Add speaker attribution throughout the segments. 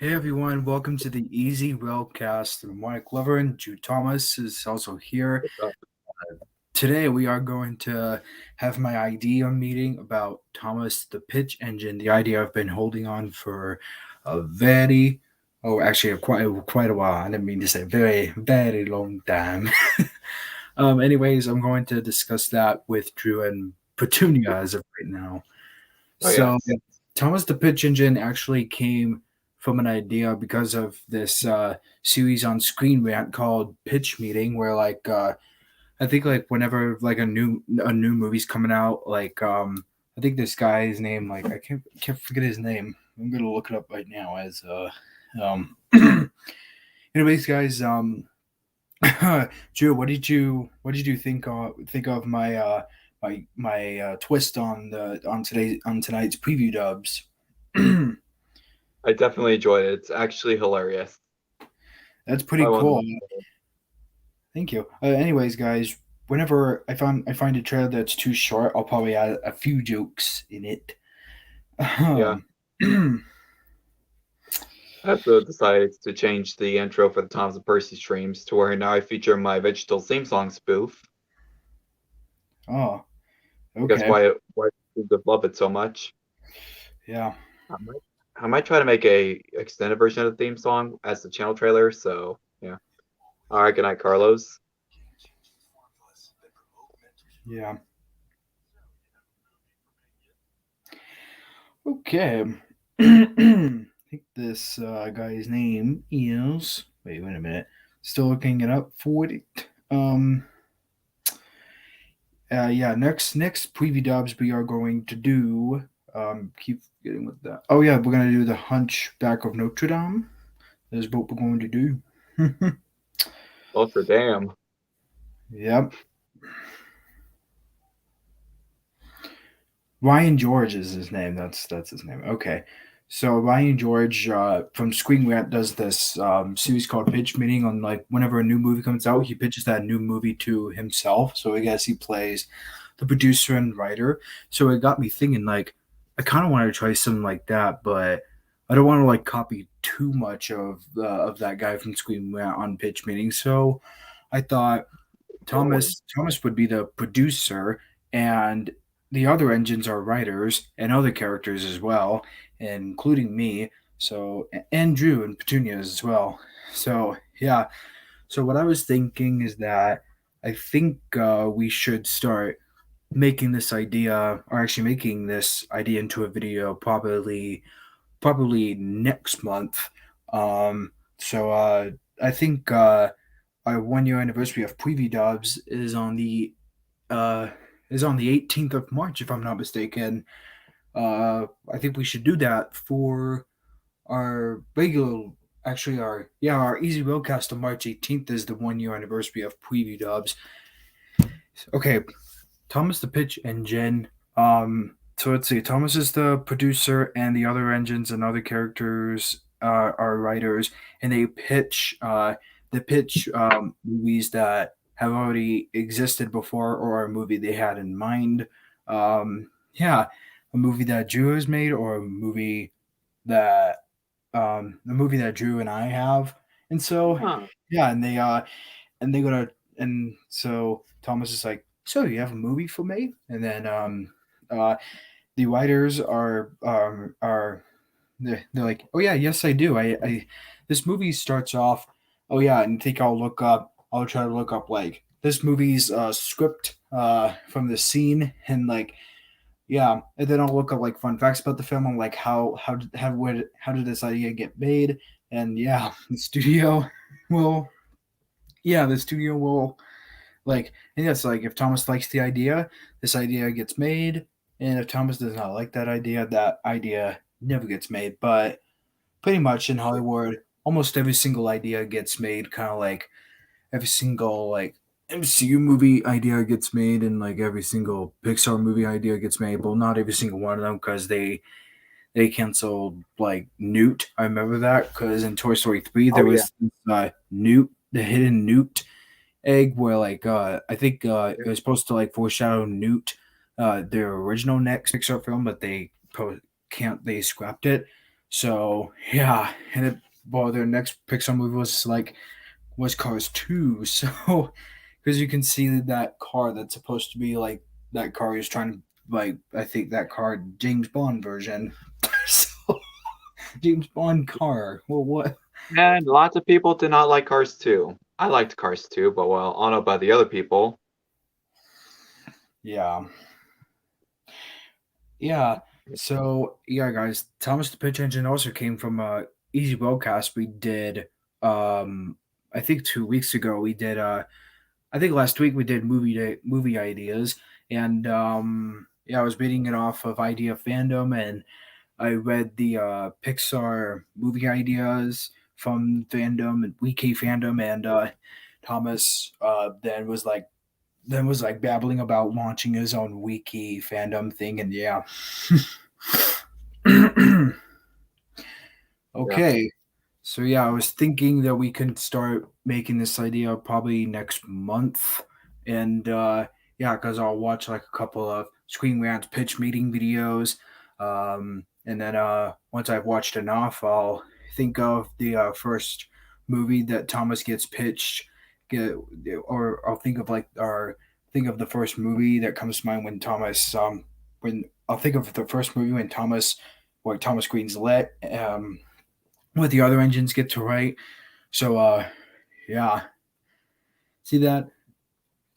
Speaker 1: Hey everyone, welcome to the Easy Railcast. Mike Glover and Jude Thomas is also here.
Speaker 2: Uh,
Speaker 1: Today we are going to have my idea meeting about Thomas the Pitch Engine, the idea I've been holding on for a actually quite a while. I didn't mean to say very long time. Anyways, I'm going to discuss that with Drew and Petunia as of right now.
Speaker 2: Oh
Speaker 1: So
Speaker 2: yes.
Speaker 1: Thomas the Pitch Engine actually came from an idea because of this series on Screen Rant called Pitch Meeting, where I think like whenever like a new movie's coming out, I think this guy's name I can't forget his name. I'm gonna look it up right now as um. Anyways, guys, Drew, what did you think of my twist on tonight's preview dubs?
Speaker 2: I definitely enjoyed it. It's actually hilarious.
Speaker 1: That's pretty
Speaker 2: Probably one of
Speaker 1: cool.
Speaker 2: the most.
Speaker 1: Thank you. Anyways, guys, whenever I find a trailer that's too short, I'll probably add a few jokes in it.
Speaker 2: Yeah.
Speaker 1: Um,
Speaker 2: I also decided to change the intro for the Thomas and Percy streams to where now I feature my Vegetal theme song spoof
Speaker 1: oh,
Speaker 2: because
Speaker 1: okay.
Speaker 2: why seems to love it so much.
Speaker 1: Yeah.
Speaker 2: I might, I might try to make a extended version of the theme song as the channel trailer. So yeah. All right. Good night, Carlos.
Speaker 1: Yeah. Okay. I think this guy's name is. Wait a minute. Still looking it up for it. Um. Yeah. Next preview dubs we are going to do. Keep getting with that. Oh yeah, we're gonna do the Hunchback of Notre Dame. Is what we're going to do.
Speaker 2: Ultra damn.
Speaker 1: Yep. Ryan George is his name. That's his name. Okay. So Ryan George from Screen Rant does this series called Pitch Meeting. On like whenever a new movie comes out, he pitches that new movie to himself. So I guess he plays the producer and writer. So it got me thinking like I kind of want to try something like that, but I don't want to like copy too much of that guy from Screen Rant on Pitch Meeting. So I thought
Speaker 2: Going.
Speaker 1: Thomas would be the producer, and the other engines are writers and other characters as well, including me. So and Drew and Petunia as well. So yeah. So what I was thinking is that I think we should start making this idea, or actually making this idea into a video, probably next month. So I think our 1 year anniversary of Preview Dubs uh, is on the 18th of March, if I'm not mistaken. I think we should do that for our regular, actually our Easy Roadcast on March 18th is the 1 year anniversary of Preview Dubs. Okay, Thomas the Pitch Engine. So let's see. Thomas is the producer, and the other engines and other characters are writers, and they pitch movies that have already existed before or a movie they had in mind. Yeah, a movie that Drew has made, or that a movie that Drew and I have, and so
Speaker 2: Huh.
Speaker 1: yeah, and they go to and so Thomas is like, so you have a movie for me, and then uh, the writers are they're like, oh yeah, yes I do. I this movie starts off. Oh yeah, and I think I'll try to look up like this movie's script from the scene and like yeah, and then I'll look up like fun facts about the film and like how did this idea get made, and yeah, will the studio will like, and yes, like if Thomas likes the idea, this idea gets made, and if Thomas does not like that idea never gets made. But pretty much in Hollywood, almost every single idea gets made, kind of like every single like MCU movie idea gets made, and like every single Pixar movie idea gets made. But not every single one of them because they canceled like Newt. I remember that because in Toy Story 3 there
Speaker 2: Oh yeah.
Speaker 1: was this, Newt, the hidden Newt egg, where like I think it was supposed to like foreshadow Newt, their original next Pixar film, but they scrapped it. So yeah, and their next Pixar movie was Cars 2. So because you can see that car that's supposed to be like that car is trying to like I think that car James Bond version. So James Bond car. Well, what?
Speaker 2: And lots of people did not like Cars 2. I liked Cars 2, but well, I don't know about the other people.
Speaker 1: Yeah, yeah. So yeah, guys, Thomas the Pitch Engine also came from Easy Roadcast. We did I think 2 weeks ago we did I think last week we did movie ideas, and yeah, I was reading it off of Idea Fandom, and I read the Pixar movie ideas from fandom and Wiki fandom, and Thomas then was like babbling about launching his own Wiki fandom thing, and yeah.
Speaker 2: Yeah.
Speaker 1: Okay. So yeah, I was thinking that we could start making this idea probably next month, and yeah, because I'll watch like a couple of Screen Rant's pitch meeting videos, and then once I've watched enough, I'll think of the first movie that Thomas gets pitched, get or I'll think of like or think of the first movie that comes to mind when I'll think of the first movie when Thomas Green's let what the other engines get to write. So yeah, see that? I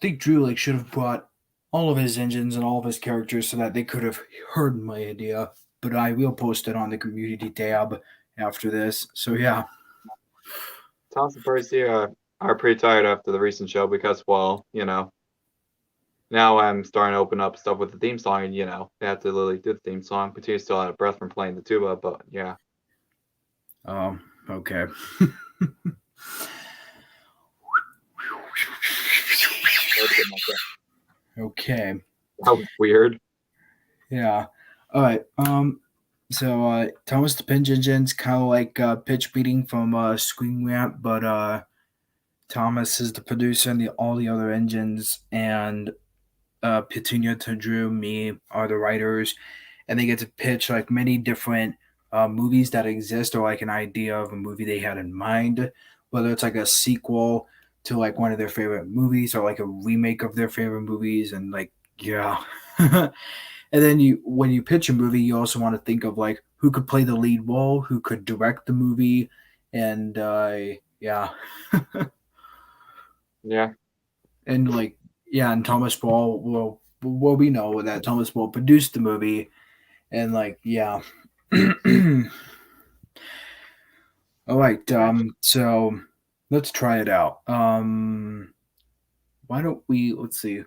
Speaker 1: think Drew like should have brought all of his engines and all of his characters so that they could have heard my idea. But I will post it on the community tab after this. So yeah.
Speaker 2: Thomas and Percy are pretty tired after the recent show because, well, now I'm starting to open up stuff with the theme song, and they have to literally do the theme song. But he's still out of breath from playing the tuba. But yeah,
Speaker 1: Okay. Okay.
Speaker 2: that was weird.
Speaker 1: Yeah. All right. So Thomas the Pinch Engine's kind of like pitch beating from Screen Rant, but Thomas is the producer and all the other engines, and Petunia to Drew, me are the writers, and they get to pitch like many different movies that exist or like an idea of a movie they had in mind, whether it's like a sequel to like one of their favorite movies or like a remake of their favorite movies, and like yeah. And then when you pitch a movie, you also want to think of like who could play the lead role, who could direct the movie, and yeah.
Speaker 2: Yeah,
Speaker 1: And like yeah, and Thomas Ball well we know that Thomas Ball produced the movie, and like yeah. All right, so let's try it out. Why don't we let's see.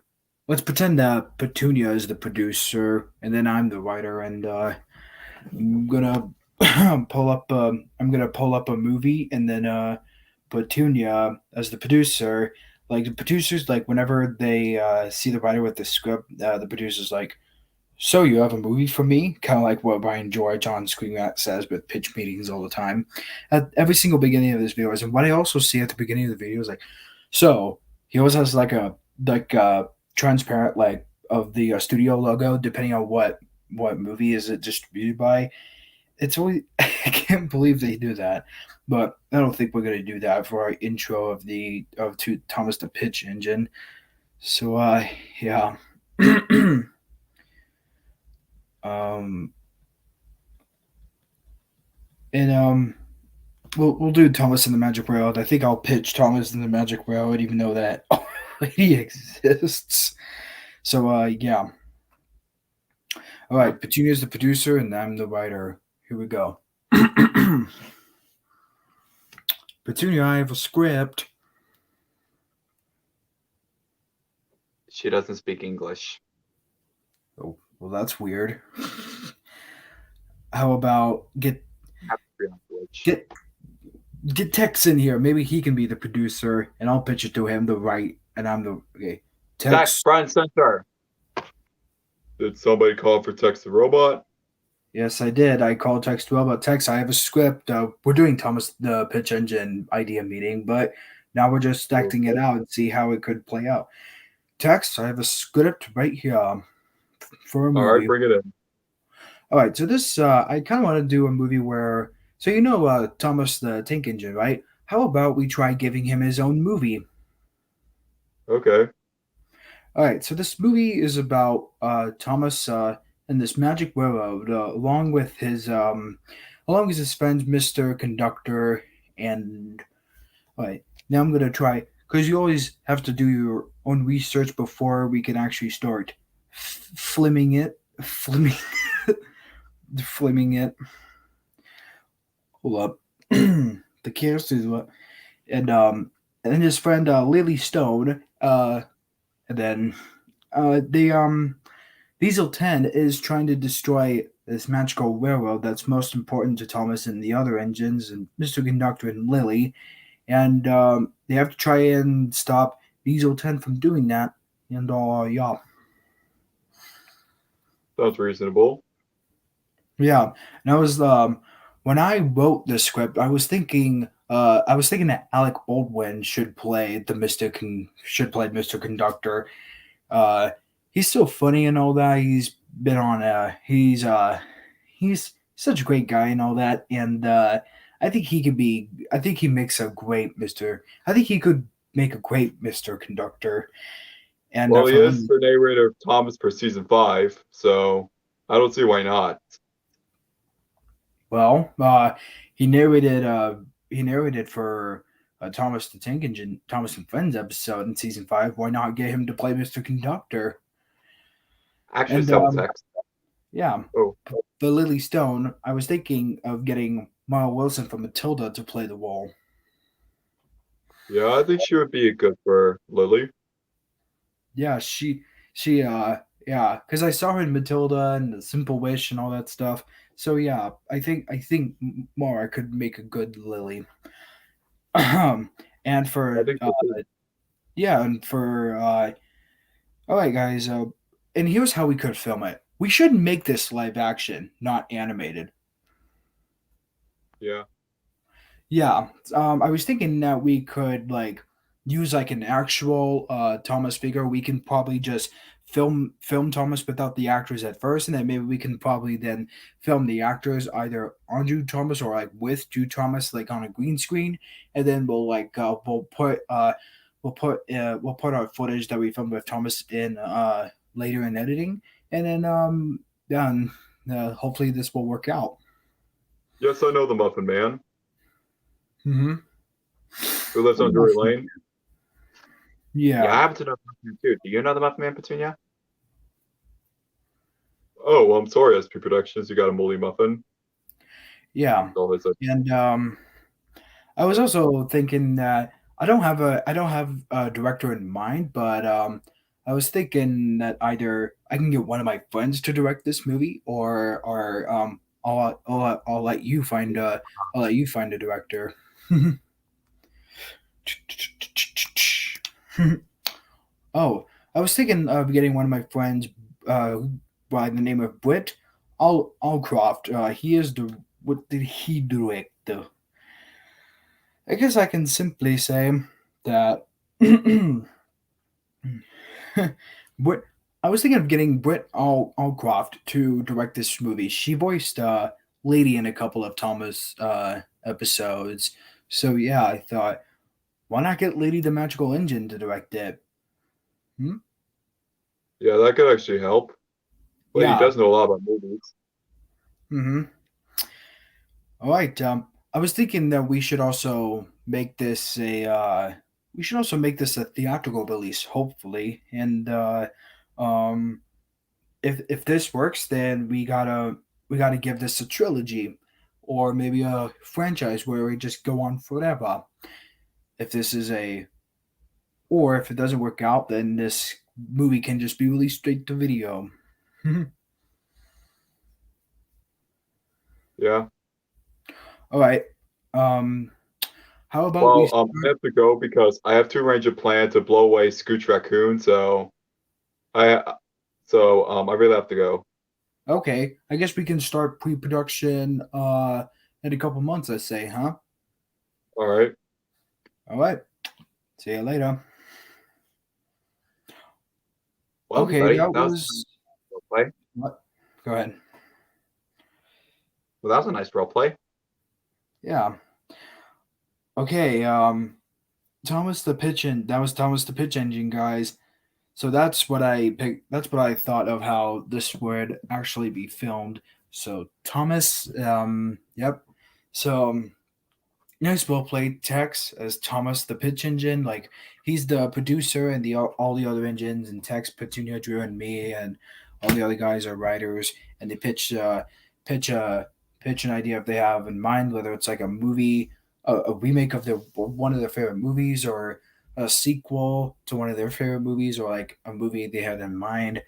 Speaker 1: Let's pretend that Petunia is the producer and then I'm the writer, and I'm gonna I'm gonna pull up a movie, and then Petunia as the producer. Like the producers, like whenever they see the writer with the script, the producer's like, "So you have a movie for me?" Kind of like what Brian George on Screen Rant says with pitch meetings all the time. At every single beginning of his videos, and what I also see at the beginning of the video is like, so he always has like a transparent like of the studio logo, depending on what movie is it distributed by. It's always I can't believe they do that, but I don't think we're gonna do that for our intro of the of to Thomas the Pitch Engine. So yeah. um and we'll do Thomas in the Magic Railroad. I think I'll pitch Thomas in the Magic Railroad, even though that already exists. So yeah. All right, Petunia's the producer and I'm the writer. Here we go. Petunia, I have a script.
Speaker 2: she doesn't speak English.
Speaker 1: Oh, well, that's weird. How about
Speaker 2: Have to be on Twitch.
Speaker 1: get get Tex in here? Maybe he can be the producer, and I'll pitch it to him to write, and I'm the okay.
Speaker 2: Text
Speaker 1: Tex,
Speaker 2: front center. Did somebody call for Text the robot?
Speaker 1: yes, I did. I called Tex 12 about Tex. I have a script. We're doing Thomas the Pitch Engine idea meeting, but now we're just acting it out and see how it could play out. Tex, I have a script right here for a
Speaker 2: All right,
Speaker 1: movie.
Speaker 2: bring it in.
Speaker 1: All right, so this I kind of want to do a movie where so Thomas the Tank Engine, right? How about we try giving him his own movie?
Speaker 2: Okay.
Speaker 1: All right, so this movie is about Thomas and this magic railroad, along with his friends, Mister Conductor, and all right. Now I'm gonna try because you always have to do your own research before we can actually start flimming, flimming it. Hold up, the characters and and then his friend Lily Stone, and then they Diesel 10 is trying to destroy this magical railroad that's most important to Thomas and the other engines, and Mr. Conductor and Lily. And they have to try and stop Diesel 10 from doing that. And yeah.
Speaker 2: Sounds reasonable.
Speaker 1: Yeah. And when I wrote the script, I was thinking that Alec Baldwin should play Mr. Conductor. Uh, he's so funny and all that. He's such a great guy and all that. And I think he makes a great Mr. I think he could make a great Mr. Conductor. And
Speaker 2: Well, he
Speaker 1: for
Speaker 2: is
Speaker 1: Lily,
Speaker 2: the narrator of Thomas for season 5, so I don't see why not.
Speaker 1: well, he narrated for Thomas the Tank Engine, Thomas and Friends episode in season 5. Why not get him to play Mr. Conductor?
Speaker 2: Actually,
Speaker 1: And
Speaker 2: subtext.
Speaker 1: yeah,
Speaker 2: Oh,
Speaker 1: for Lily Stone, I was thinking of getting Mara Wilson from Matilda to play the role.
Speaker 2: yeah, I think she would be good for Lily.
Speaker 1: Yeah, she yeah, because I saw her in Matilda and The Simple Wish and all that stuff. So yeah, I think Mara could make a good Lily. And
Speaker 2: I
Speaker 1: for
Speaker 2: think so too.
Speaker 1: yeah, and for all right, guys. And here's how we could film it. We should make this live action, not animated.
Speaker 2: Yeah.
Speaker 1: Yeah, I was thinking that we could like use like an actual Thomas figure. We can probably just film Thomas without the actors at first, and then maybe we can probably then film the actors either on Jude Thomas or like with Jude Thomas, like on a green screen, and then we'll put our footage that we filmed with Thomas in later in editing, and then hopefully this will work out.
Speaker 2: Yes, I know the Muffin Man
Speaker 1: Mm-hmm.
Speaker 2: who lives on Drury Lane. Yeah, I
Speaker 1: Yeah,
Speaker 2: happen to know the Muffin Man too. Do you know the Muffin Man, Petunia? Oh, well, I'm sorry, SP Productions, you got a moldy muffin.
Speaker 1: yeah.
Speaker 2: All his,
Speaker 1: And I was also thinking that I don't have a director in mind, but I was thinking that either I can get one of my friends to direct this movie, or I'll let you find I'll let you find a director. Oh, I was thinking of getting one of my friends uh, by the name of Britt Allcroft. He is the what did he direct? I guess I can simply say that Brit, I was thinking of getting Allcroft to direct this movie. She voiced Lady in a couple of Thomas episodes. So yeah, I thought, why not get Lady the Magical Engine to direct it? Hmm?
Speaker 2: yeah, that could actually help. Lady
Speaker 1: Yeah.
Speaker 2: does know a lot about movies.
Speaker 1: Mm-hmm. All right. I was thinking that we should also make this a theatrical release, hopefully. And um, if this works, then we gotta give this a trilogy, or maybe a franchise where we just go on forever. If this is a or if it doesn't work out, then this movie can just be released straight to video.
Speaker 2: Yeah.
Speaker 1: All right. Um, how about we
Speaker 2: Well, I
Speaker 1: start?
Speaker 2: have to go because I have to arrange a plan to blow away Scooch Raccoon. I, I really have to go.
Speaker 1: Okay, I guess we can start pre-production in a couple months. I say, huh?
Speaker 2: All right.
Speaker 1: All right. See you later.
Speaker 2: Well,
Speaker 1: Okay,
Speaker 2: everybody,
Speaker 1: that
Speaker 2: that was
Speaker 1: was
Speaker 2: play.
Speaker 1: what? Go ahead.
Speaker 2: Well, that was a nice role play.
Speaker 1: Yeah. Okay. Thomas the Pitch and that was Thomas the Pitch Engine, guys. So that's what I picked. That's what I thought of how this would actually be filmed. So Thomas, yep. So nice well played Tex as Thomas the Pitch Engine. Like he's the producer, and the all the other engines and Tex, Petunia, Drew, and me, and all the other guys are writers, and they pitch pitch an idea if they have in mind, whether it's like a movie, a remake of their one of their favorite movies, or a sequel to one of their favorite movies, or like a movie they had in mind.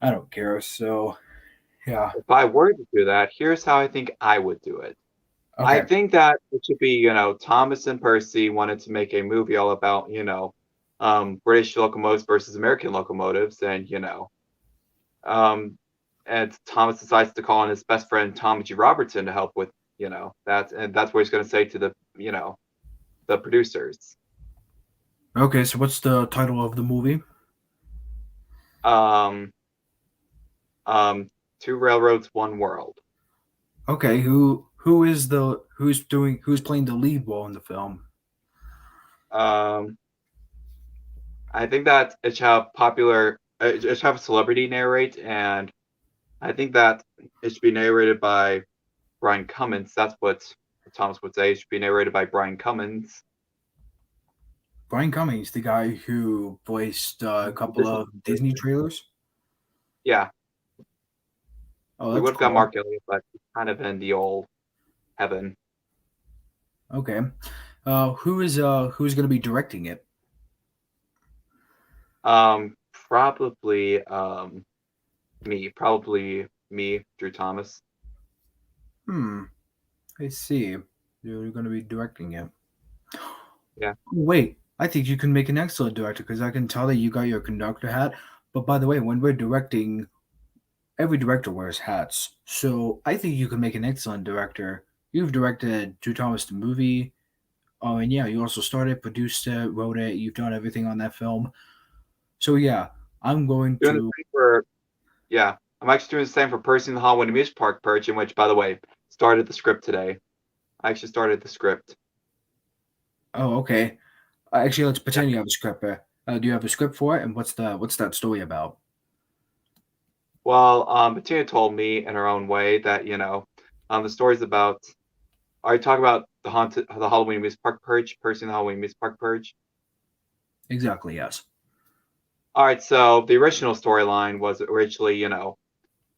Speaker 1: I don't care. So yeah,
Speaker 2: If I were to do that, here's how I think I would do it. I
Speaker 1: okay.
Speaker 2: think that it should be, Thomas and Percy wanted to make a movie all about, British locomotives versus American locomotives, um, and Thomas decides to call on his best friend Thomas G. Robertson to help with, that, and that's what he's going to say to the producers.
Speaker 1: Okay, so what's the title of the movie?
Speaker 2: Um, Two railroads, one world.
Speaker 1: Okay, who's playing the lead role in the film?
Speaker 2: Um, I think that it should have it should have a celebrity narrate, and I think that it should be narrated by Brian Cummins. That's what Thomas would say. It should be narrated by Brian Cummins.
Speaker 1: Brian Cummings, the guy who voiced a couple
Speaker 2: This is
Speaker 1: of Disney trailers.
Speaker 2: yeah.
Speaker 1: Oh,
Speaker 2: We
Speaker 1: that's
Speaker 2: would have got
Speaker 1: cool.
Speaker 2: Mark Elliott, but he's kind of in the old heaven.
Speaker 1: Okay, who's going to be directing it?
Speaker 2: Probably probably me, Drew Thomas.
Speaker 1: Hmm, I see. You're going to be directing it.
Speaker 2: Yeah.
Speaker 1: Wait, I think you can make an excellent director because I can tell that you got your conductor hat. But by the way, when we're directing, every director wears hats. So I think you can make an excellent director. You've directed Drew Thomas the movie. Oh, and yeah, you also started, produced it, wrote it. You've done everything on that film. So yeah, I'm going
Speaker 2: Doing the
Speaker 1: to.
Speaker 2: same for yeah. I'm actually doing the same for Percy in the Halloween Amusement Park Perch, in which, by the way, started the script today. I actually started the script.
Speaker 1: Oh, okay. Actually, let's
Speaker 2: Yeah.
Speaker 1: pretend you have a script. Do you have a script for it? And what's that story about?
Speaker 2: Well, Bettina told me in her own way that, the story's about. Are you talking about the Halloween Amusement Park Purge, Percy in the Halloween Amusement Park Purge?
Speaker 1: Exactly. Yes.
Speaker 2: All right, so the original storyline was originally,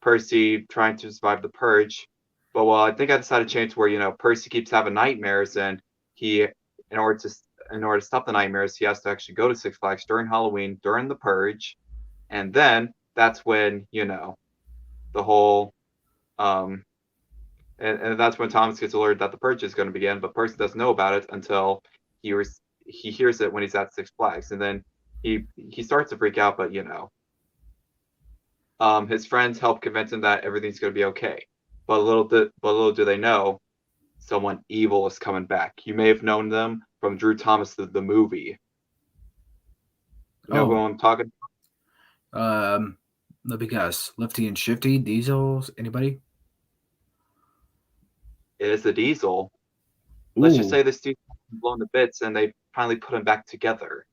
Speaker 2: Percy trying to survive the purge. But well, I think I decided to change to where, Percy keeps having nightmares, and he, in order to stop the nightmares, he has to actually go to Six Flags during Halloween during the purge, and then that's when, the whole um and that's when Thomas gets alerted that the purge is going to begin, but Percy doesn't know about it until he hears it when he's at Six Flags, and then he starts to freak out, but his friends help convince him that everything's going to be okay. But little do they know, someone evil is coming back. You may have known them from Drew Thomas the movie. You know who
Speaker 1: Oh,
Speaker 2: I'm talking?
Speaker 1: um, let me guess. Lifty and Shifty, Diesels, anybody?
Speaker 2: It is the Diesel. Let's just
Speaker 1: Ooh,
Speaker 2: say this dude's blown to bits, and they finally put him back together.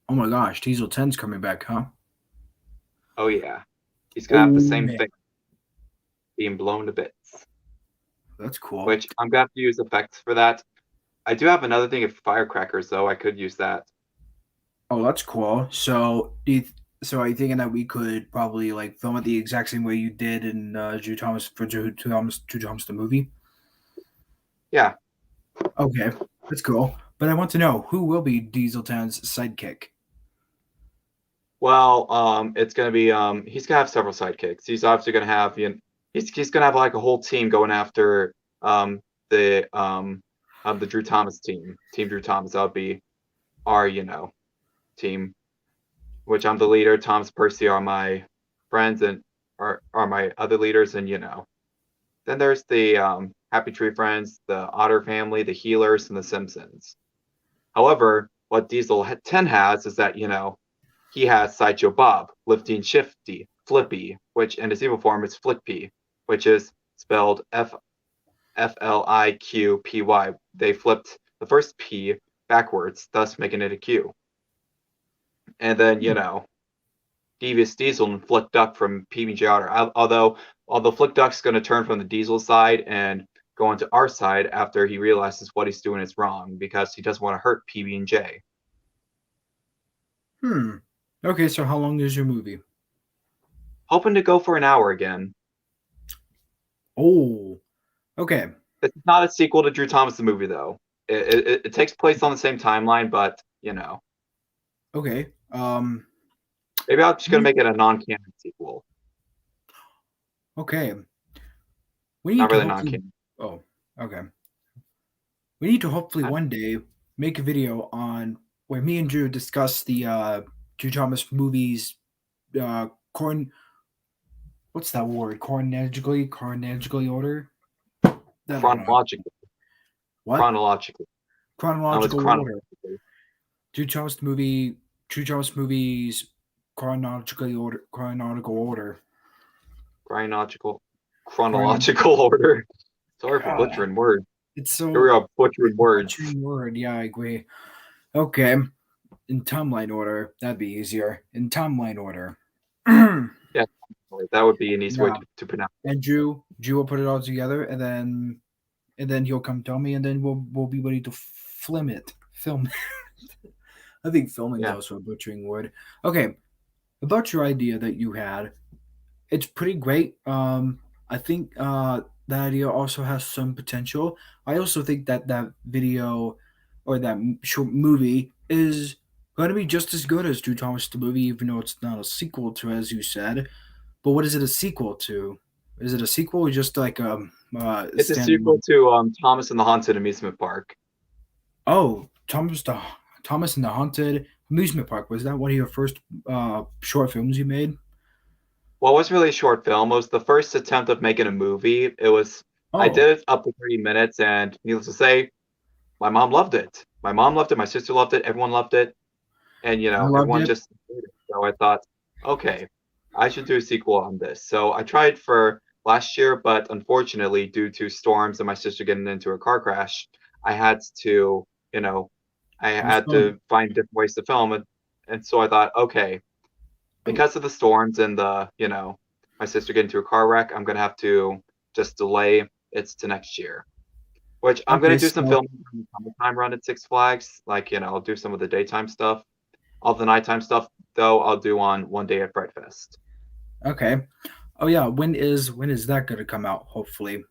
Speaker 1: oh my gosh, Diesel 10's coming back, huh?
Speaker 2: Oh yeah, he's gonna have the
Speaker 1: Oh
Speaker 2: same
Speaker 1: man,
Speaker 2: thing, being blown to bits.
Speaker 1: that's cool.
Speaker 2: Which I'm gonna have to use effects for that. I do have another thing of firecrackers, though. I could use that.
Speaker 1: Oh, that's cool. So are you thinking that we could probably like film it the exact same way you did in Drew Thomas the movie?
Speaker 2: Yeah.
Speaker 1: Okay, that's cool. But I want to know who will be Diesel 10's sidekick.
Speaker 2: Well, it's gonna be he's gonna have several sidekicks. He's obviously gonna have he's gonna have like a whole team going after the the Drew Thomas team. Team Drew Thomas. That would be our, team, which I'm the leader. Thomas Percy are my friends and are my other leaders, and then there's the Happy Tree Friends, the Otter family, the Healers, and the Simpsons. However, what Diesel 10 has is that, he has Sideshow Bob, Lifty and Shifty, Flippy, which in his evil form is Flippy, which is spelled Fliqpy. They flipped the first P backwards, thus making it a Q. And then, Devious Diesel and Flick Duck from PB&J Otter. Although Flick Duck's going to turn from the Diesel side and go onto our side after he realizes what he's doing is wrong because he doesn't want to hurt PB&J.
Speaker 1: Okay, so how long is your movie?
Speaker 2: Hoping to go for an hour again.
Speaker 1: Oh, okay.
Speaker 2: It's not a sequel to Drew Thomas the movie, though. It takes place on the same timeline, but,
Speaker 1: Okay.
Speaker 2: Maybe I'm just going to make it a non-canon sequel.
Speaker 1: Okay. We need
Speaker 2: Not
Speaker 1: to
Speaker 2: really
Speaker 1: hopefully...
Speaker 2: non-canon.
Speaker 1: Oh, okay. We need to hopefully one day make a video on where me and Drew discuss the Drew Thomas movies. What's that word? Chronologically order.
Speaker 2: Chronologically.
Speaker 1: What?
Speaker 2: Chronologically.
Speaker 1: Chronological order. Drew Thomas movies chronological order.
Speaker 2: Chronological order. Sorry for butchering words.
Speaker 1: It's so
Speaker 2: here we are butchering words.
Speaker 1: Word, yeah, I agree. Okay, in timeline order, that'd be easier. In timeline order.
Speaker 2: Yeah, that would be an easy way to pronounce it.
Speaker 1: And Drew will put it all together, and then he'll come tell me, and then we'll be ready to film it. I think filming is also a butchering word. Okay, about your idea that you had, it's pretty great. I think that idea also has some potential. I also think that video or that short movie is going to be just as good as Drew Thomas the movie, even though it's not a sequel to, as you said. But what is it a sequel to? Is it a sequel or just like
Speaker 2: it's a sequel to Thomas and the Haunted Amusement Park.
Speaker 1: Oh, Thomas and the Haunted Amusement Park. Was that one of your first short films you made?
Speaker 2: Well, it wasn't really a short film. It was the first attempt of making a movie. It was I did it up to 30 minutes, and needless to say, my mom loved it. My mom loved it. My sister loved it. Everyone loved it. And, everyone just enjoyed it. So I thought, okay, I should do a sequel on this. So I tried for last year, but unfortunately, due to storms and my sister getting into a car crash, I had to, find different ways to film. And so I thought, okay, because of the storms and my sister getting into a car wreck, I'm going to have to just delay it to next year. Which I'm going to do some filming from the summertime run at Six Flags. I'll do some of the daytime stuff. All the nighttime stuff, though, I'll do on One Day at Fright Fest.
Speaker 1: Okay. Oh yeah, when is that going to come out? Hopefully,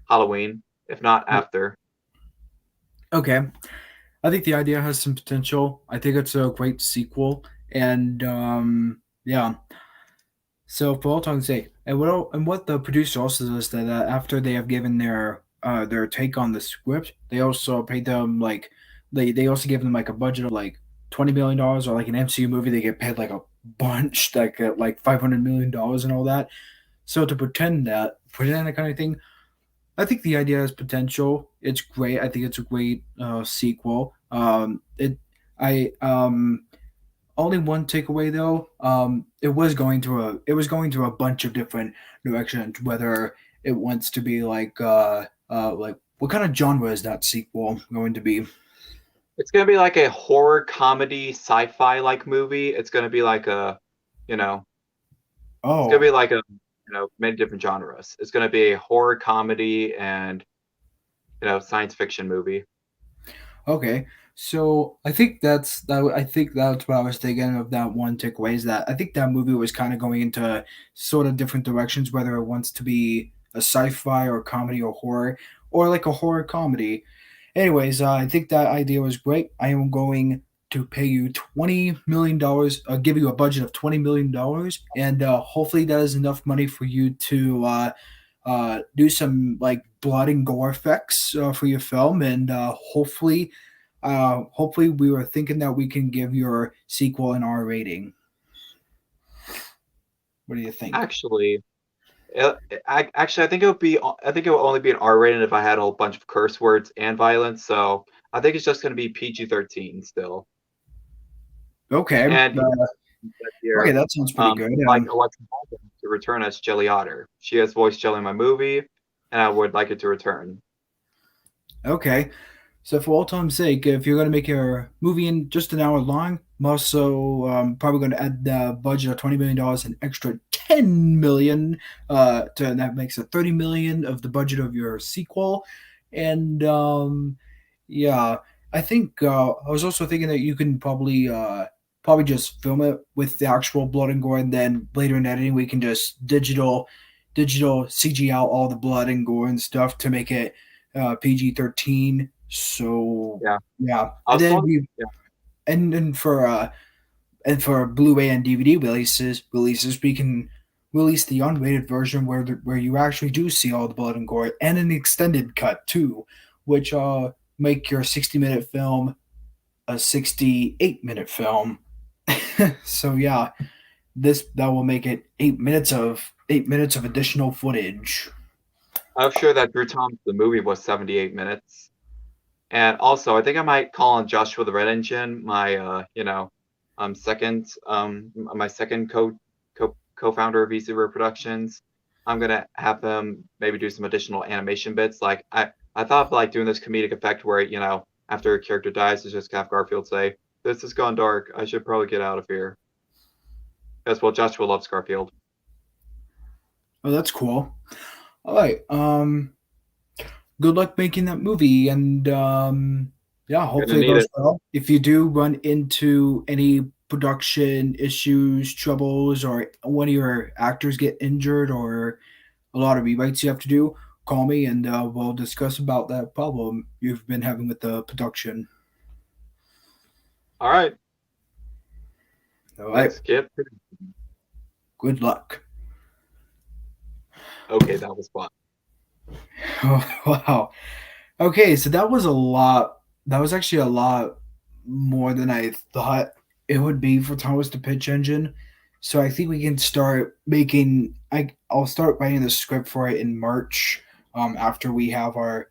Speaker 2: Halloween, if not after.
Speaker 1: Okay, I think the idea has some potential. I think it's a great sequel, and yeah. So for all time's sake, and what the producer also does that after they have given their take on the script, they also paid them they also give them like a budget of like $20 million, or like an MCU movie they get paid like a bunch, like $500 million and all that. So to pretend that kind of thing, I think the idea has potential. It's great. I think it's a great sequel. I only one takeaway though. It was going through a bunch of different directions. Whether it wants to be like what kind of genre is that sequel going to be?
Speaker 2: It's going to be like a horror comedy sci-fi like movie. It's going to be like a, it's going to be like a, many different genres. It's going to be a horror comedy and, science fiction movie.
Speaker 1: Okay. So I think that's what I was thinking of. That one takeaway is that I think that movie was kind of going into sort of different directions, whether it wants to be a sci-fi or comedy or horror, or like a horror comedy. Anyways, I think that idea was great. I am going to pay you $20 million. Give you a budget of $20 million, and hopefully that is enough money for you to do some like blood and gore effects for your film, and hopefully we were thinking that we can give your sequel an R rating. What do you think?
Speaker 2: Actually, I think it would only be an R rating if I had a whole bunch of curse words and violence. So I think it's just going to be PG-13 still.
Speaker 1: Okay.
Speaker 2: And
Speaker 1: okay, that sounds pretty good.
Speaker 2: Like Alexa Baldwin to return as Jelly Otter. She has voiced Jelly in my movie. and I would like it to return.
Speaker 1: Okay. So for all time's sake, if you're going to make your movie in just an hour long, I'm also probably going to add the budget of $20 million, an extra 10 million, and that makes it 30 million of the budget of your sequel. And yeah, I think I was also thinking that you can probably just film it with the actual blood and gore, and then later in editing we can just digital CG out all the blood and gore and stuff to make it PG-13. So
Speaker 2: Yeah.
Speaker 1: yeah,
Speaker 2: I
Speaker 1: and
Speaker 2: was
Speaker 1: then
Speaker 2: told,
Speaker 1: we
Speaker 2: yeah.
Speaker 1: and for Blu-ray and DVD releases we can release the unrated version where you actually do see all the blood and gore, and an extended cut too, which make your 60-minute film a 68-minute film. So yeah, this that will make it 8 minutes of additional footage.
Speaker 2: I'm sure that Drew Thomas, the movie, was 78 minutes. And also, I think I might call on Joshua the Red Engine, my my second co-founder of Easy River Productions. I'm gonna have him maybe do some additional animation bits. Like I thought of like doing this comedic effect where after a character dies, it's just have Garfield say, "This has gone dark. I should probably get out of here." As well, Joshua loves Garfield.
Speaker 1: Oh, that's cool. All right. Good luck making that movie, and yeah,
Speaker 2: Gonna
Speaker 1: hopefully it
Speaker 2: need
Speaker 1: goes
Speaker 2: it.
Speaker 1: well. If you do run into any production issues, troubles, or one of your actors get injured, or a lot of rewrites you have to do, call me and we'll discuss about that problem you've been having with the production.
Speaker 2: All right,
Speaker 1: All right.
Speaker 2: let's get.
Speaker 1: Good luck.
Speaker 2: Okay, that was fun.
Speaker 1: Oh, wow. Okay, so that was a lot. That was actually a lot more than I thought it would be for Thomas the Pitch Engine. So I think we can start making. I'll start writing the script for it in March. After we have our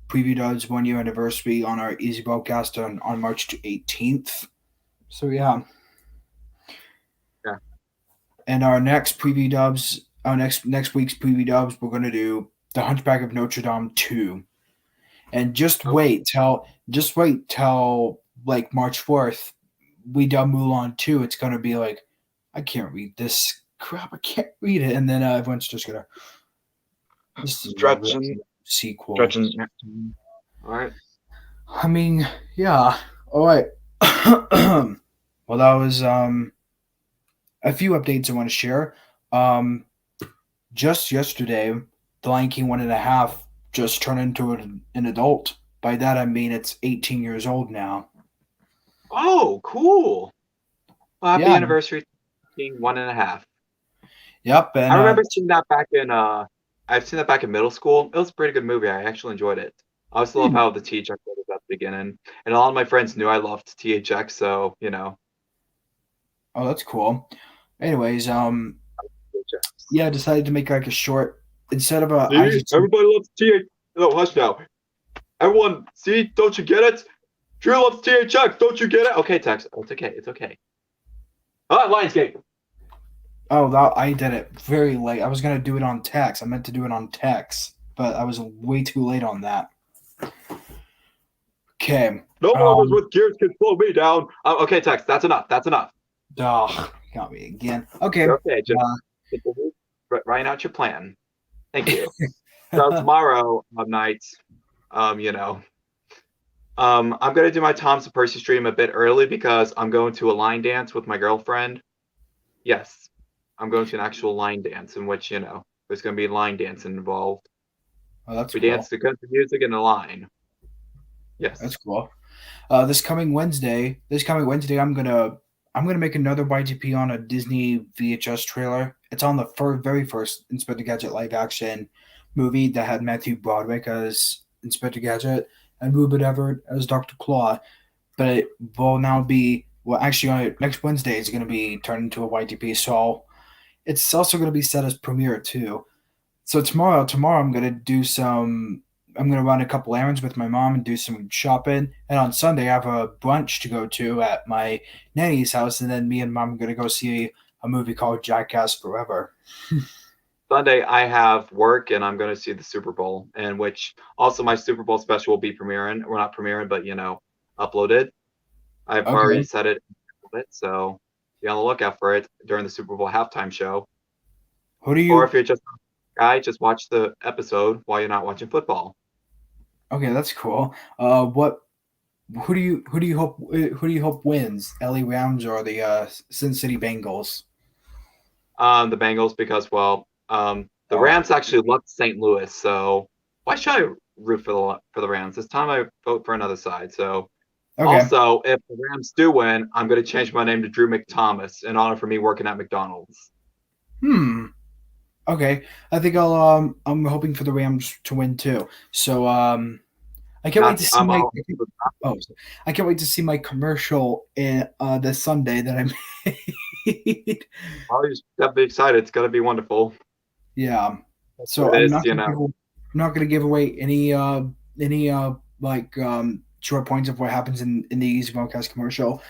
Speaker 1: preview does 1 year anniversary on our Easy Broadcast on March 18th. So yeah,
Speaker 2: Yeah.
Speaker 1: and our next preview dubs, our next week's preview dubs, we're gonna do the Hunchback of Notre Dame 2. And
Speaker 2: Oh,
Speaker 1: just wait till like March 4th, we dub Mulan 2. It's gonna be like, I can't read this crap. I can't read it, and then everyone's just gonna. This is a real
Speaker 2: stretching,
Speaker 1: sequel.
Speaker 2: stretching. All right.
Speaker 1: I mean, yeah. All right. Well, that was a few updates I want to share. Just yesterday, The Lion King 1.5 just turned into an adult. By that I mean it's 18 years old now.
Speaker 2: Oh, cool. Well, happy
Speaker 1: Yeah.
Speaker 2: anniversary, King 1.5.
Speaker 1: Yep. And
Speaker 2: I remember seeing that back in I've seen that back in middle school. It was a pretty good movie. I actually enjoyed it. I also love how the THX was at the beginning. And a lot of my friends knew I loved THX, so
Speaker 1: oh, that's cool. Anyways,
Speaker 2: THX.
Speaker 1: yeah, I decided to make like a short instead of a
Speaker 2: See, everybody loves THX. No, hush now. Everyone, see, don't you get it? Drew loves THX, don't you get it? Okay, Tex. Oh, it's okay. It's okay. Ah, Lionsgate.
Speaker 1: Oh, that I did it very late. I was gonna do it on text. I meant to do it on text, but I was way too late on that. Okay.
Speaker 2: No others with gears can slow me down. Okay, Tex, that's enough. That's enough.
Speaker 1: Oh, got me again. Okay.
Speaker 2: Okay, just write out your plan. Thank you. So tomorrow night, I'm gonna do my Tom's and Percy stream a bit early because I'm going to a line dance with my girlfriend. Yes, I'm going to an actual line dance in which there's gonna be line dancing involved.
Speaker 1: Oh, that's
Speaker 2: We
Speaker 1: cool.
Speaker 2: dance to country music in a line. Yes,
Speaker 1: That's cool. This coming Wednesday, I'm gonna make another YTP on a Disney VHS trailer. It's on the very first Inspector Gadget live action movie that had Matthew Broderick as Inspector Gadget and Rupert Everett as Dr. Claw. But it will now be actually next Wednesday it's gonna be turned into a YTP. So it's also gonna be set as premiere too. So tomorrow I'm gonna run a couple errands with my mom and do some shopping. And on Sunday, I have a brunch to go to at my nanny's house. And then me and mom are gonna go see a movie called Jackass Forever.
Speaker 2: Sunday I have work and I'm going to see the Super Bowl, and which also my Super Bowl special will be premiering. We're not premiering, but uploaded. I've already
Speaker 1: Okay.
Speaker 2: said it a bit, so be on the lookout for it during the Super Bowl halftime show.
Speaker 1: Who do
Speaker 2: Or if
Speaker 1: you?
Speaker 2: you're just a guy, just watch the episode while you're not watching football.
Speaker 1: Okay, that's cool. What? Who do you hope wins? LA Rams or the Cincinnati Bengals?
Speaker 2: The Bengals because the
Speaker 1: Oh,
Speaker 2: Rams actually left St. Louis, so why should I root for the Rams? This time I vote for another side. So
Speaker 1: okay.
Speaker 2: also, if the Rams do win, I'm going to change my name to Drew McThomas in honor for me working at McDonald's.
Speaker 1: Hmm. Okay. I think I'm hoping for the Rams to win too. So I can't wait
Speaker 2: Not
Speaker 1: to see
Speaker 2: I'm
Speaker 1: my.
Speaker 2: all,
Speaker 1: Oh, I can't wait to see my commercial in this Sunday that I made.
Speaker 2: always gotta be excited. It's gonna be wonderful.
Speaker 1: Yeah.
Speaker 2: That's
Speaker 1: So
Speaker 2: what it
Speaker 1: I'm
Speaker 2: is,
Speaker 1: not gonna I'm not gonna give away any like short points of what happens in the Easy Podcast commercial,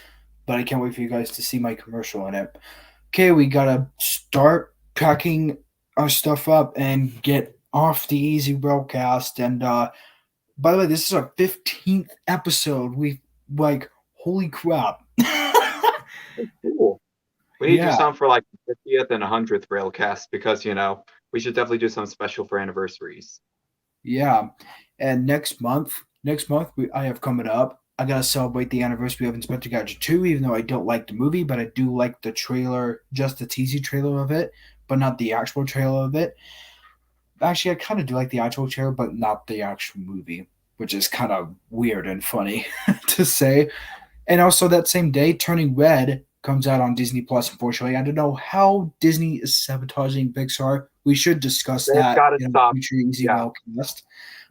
Speaker 1: but I can't wait for you guys to see my commercial in it. Okay, we gotta start packing our stuff up and get off the Easy Railcast. And by the way, this is our 15th episode. We like holy crap.
Speaker 2: Cool. We need to do
Speaker 1: Yeah,
Speaker 2: something for like the 50th and 100th Railcast because we should definitely do something special for anniversaries.
Speaker 1: yeah. And next month I have coming up. I gotta celebrate the anniversary of Inspector Gadget 2, even though I don't like the movie, but I do like the trailer, just the teasy trailer of it, but not the actual trailer of it. Actually, I kind of do like the actual trailer, but not the actual movie, which is kind of weird and funny to say. And also that same day, Turning Red comes out on Disney Plus. Unfortunately, I don't know how Disney is sabotaging Pixar. We should discuss
Speaker 2: They've
Speaker 1: that
Speaker 2: got to
Speaker 1: in a
Speaker 2: stop.
Speaker 1: future Easy
Speaker 2: Yeah,
Speaker 1: Wellcast.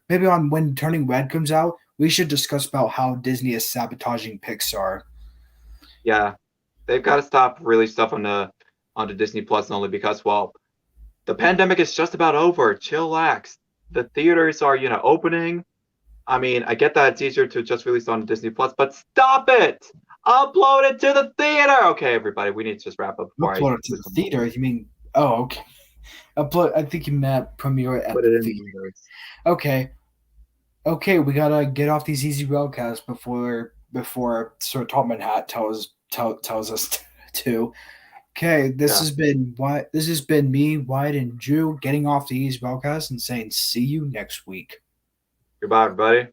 Speaker 1: Maybe on when Turning Red comes out, we should discuss about how Disney is sabotaging Pixar.
Speaker 2: yeah. They've got to stop really stuff onto Disney Plus only because the pandemic is just about over. Chillax. The theaters are opening. I mean, I get that it's easier to just release on Disney Plus, but stop it! Upload it to the theater. Okay, everybody, we need to just wrap up before I
Speaker 1: Upload it to the
Speaker 2: lose some
Speaker 1: theater. You mean? Oh, okay. Upload. I think you meant premiere it at
Speaker 2: put
Speaker 1: the
Speaker 2: it in the
Speaker 1: theater.
Speaker 2: universe.
Speaker 1: Okay. Okay, we gotta get off these easy railcasts before Sir Topman Hat tells us to. Okay,
Speaker 2: Yeah.
Speaker 1: this has been me, Wyatt, and Drew getting off the easy railcast and saying see you next week.
Speaker 2: Goodbye, everybody.